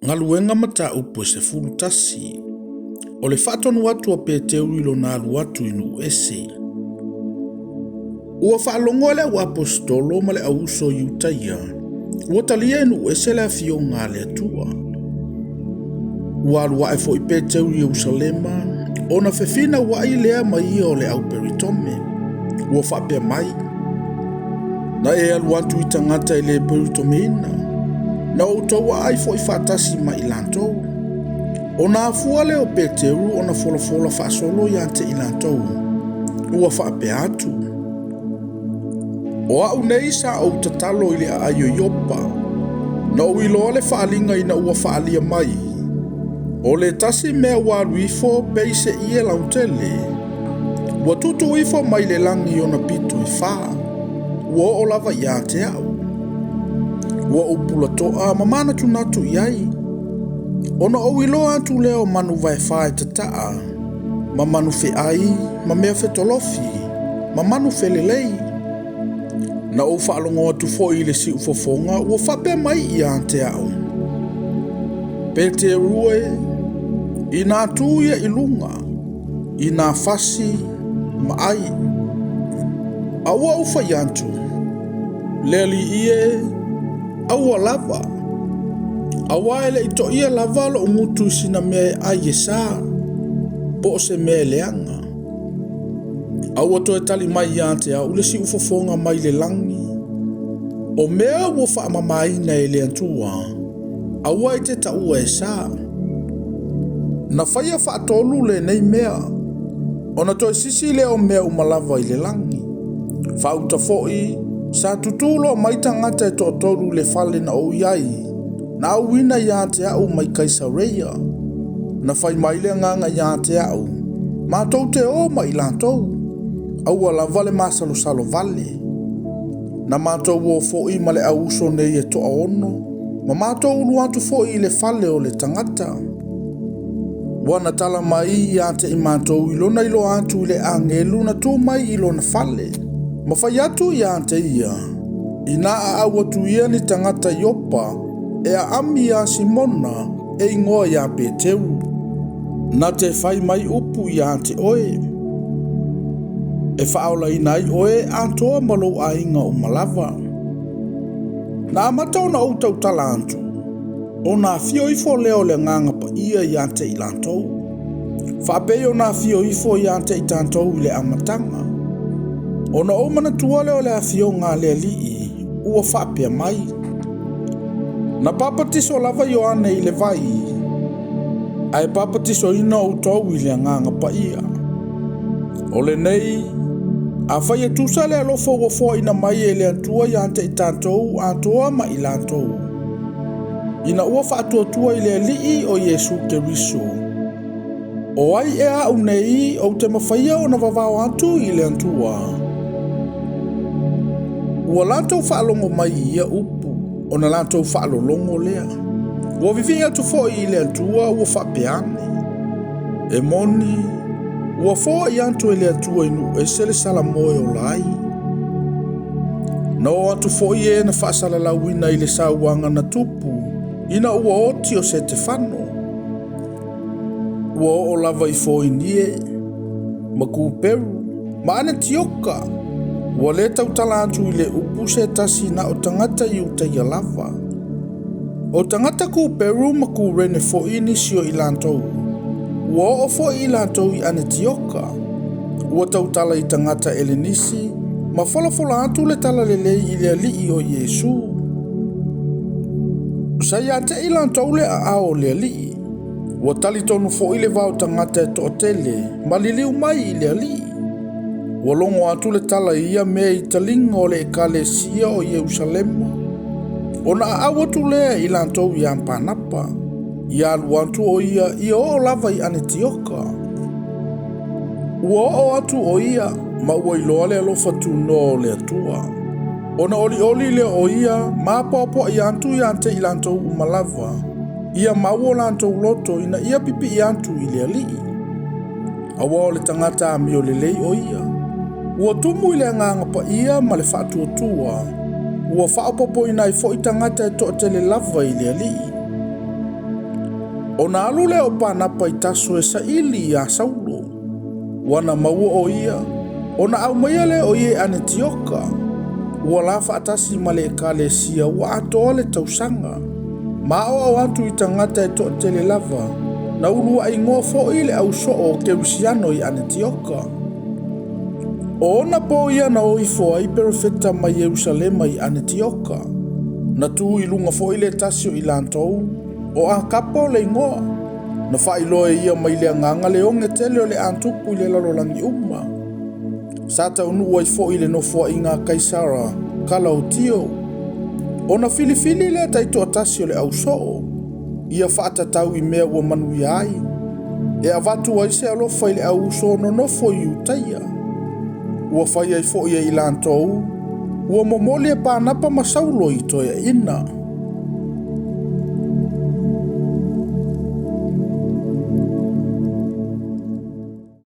Ngaluenga mata upo se fulu tasi. O le whaatonu atu a Peteu ilo na alu atu inu ese. Ua whaalongo le ua apostolo ma le auso Iutaia. Ua talia inu ese le afio ngā le atua. Ua alua e fo i Peteu Yerusalema. Ona fefina ua i lea mai o le au peritome. Ua whaapea mai. Na e alu atu i tangata i le peritome ina. Na o taua ai fo i whaatasi ma i lantou. O nā fuale o Peteu o na fola whaasolo i ante i lantou. Ua whaapea atu. O au nei sa o tatalo i le a aio iopa. Na o iloa le whaalinga ina ua whaalia mai. O le tasi mea waru ifo peise i e lautele. Ua tutu ifo mai le langi o na pito i whaa. Ua o lava i ate au. Ua upula toa mamana tunatu iai. Ona o iloa atu leo manu vai whae tataa. Ma manu fe ai, ma mea fe tolofi, ma manu fe lelei. Na o whaalongo atu fo i le si ufofonga, ua whape mai i ante au. Pete rue, i nā tūia i lunga, i nā fasi, ma ai. Aua ufa i antu, leli ie, aua lava. Aua ele i to ia lava lo umutu sina mea ai e sā, po se mea leanga. Aua to e tali mai i ante au, le si ufofonga mai le langi. O mea ua wha mamai na e le antua, aua i te taua e sā. Na whaia wha atolu le nei mea, ona to e sisi le o mea umalava i le langi. Wha uta foi, sa tutulo mai tangata e to toru le fale na o iai, na au ina i ante au mai kaisa reia. Na whai mai le nganga i ante au, ma tau te o mai lantou. Aua la vale masalo salo vale. Na mātou o fo i male au uso nei e toa ono. Ma mātou ulu atu fo i le fale o le tangata. Wana tala mai i ate i mātou ilona ilo atu i le angelu na tō mai ilo na fale. Ma whai atu i ate ia. I nā a au atu ia ni tangata iopa e a ami a Simona e ingoa i a Peteu. Na te whai mai upu i ate oe. E whaola i nai oe a toa malo a inga o malava. Na amatau na outau talantu. O na fio ifo leo le nganga pa ia i ante i lantou. Whapeo na fio ifo i ante i tantou i le amatanga. O na omana tuale o le a fio ngā le lii, ua whapea mai. Na papatiso lava Ioane i le vai. Ai papatiso ina o tau i le nganga pa ia. O le nei, a whai e tusa le alofo wafo ina mai e le atua i ante i tantou a toa ma i lantou. Ina ua whaatua tua i le lii o Yesu Keriso. O ai e a unei o te mawhaia o na wawao atu i le antua. Ua lantou whaalongo mai ia upu, o na lantou whaalolongo lea. Ua vivi atu fo i le antua ua whapeane. E moni, ua fo i antu e le atua inu e sele sala moe o lai. Na o atu fo i e na whaasala lawina i le sauanga na tupu, ina ua oti o se te whano. Ua o lava i fo i nie, ma kuperu, ma ane tioka. Ua le tau tala atu i le upu se tasi na o tangata i Iutaia lava. O tangata kuperu ma ku rene fo i nisio i lantou. Ua o fo i lantou i ane tioka. Ua tau tala i tangata elenisi, ma fola atu le tala lelei i le alii o Yesu. Sa i ate i lantou le a ao le alii. Ua tali tonu fo i le vau tangata e to tele, ma liliu mai i le alii. Ua longo atu le tala ia mea i talinga o le ekalesia o Yerusalema. O na a atu lea i lantou i ampanapa. Ia alu atu o ia i o lava i ane tioka. Ua o atu o ia, ma ua iloa le alofa tu no le atua. O na oli le o ia, ma popo i antu i ante i lantou umalava. Ia mau o lantou loto ina ia pipi i antu i le alii. Awa o le tangata a mio le lei o ia. Ua tumu i le nganga pa ia ma le whaatua tua. Ua whaapopo ina i fo i tangata e to te le lava i le alii. O na alu le o panapa I taso e sa ili ia Saulo. Wana maua o ia, o na au maia le o ie Anetioka. Ua lafa atasi ma le ekalesia ua atoa le tausanga. Ma o atu I tangata e toa tele lava, na ulua ingoa fo'i le au soo o keusiano I Anetioka. O na po ia na o ifo ai perfecta ma Yerusalema I Anetioka. Na tu ilunga fo'i le tasio I lantou, o a kapo le ingoa. Na whailoa ia mai le anganga le onge tele o le antupu I le lalolangi uma. Sata unu ua ifo I le nofua I ngā kaisara, kala o tio. O na filifili le taito atasio le au soo, ia whaatatau I mea ua manu I ai. E avatu ai se alofa I le au so no nofo I utaia. Ua whai ai fo ia I lantou, ua momoli e pānapa ma Saulo I toia ina.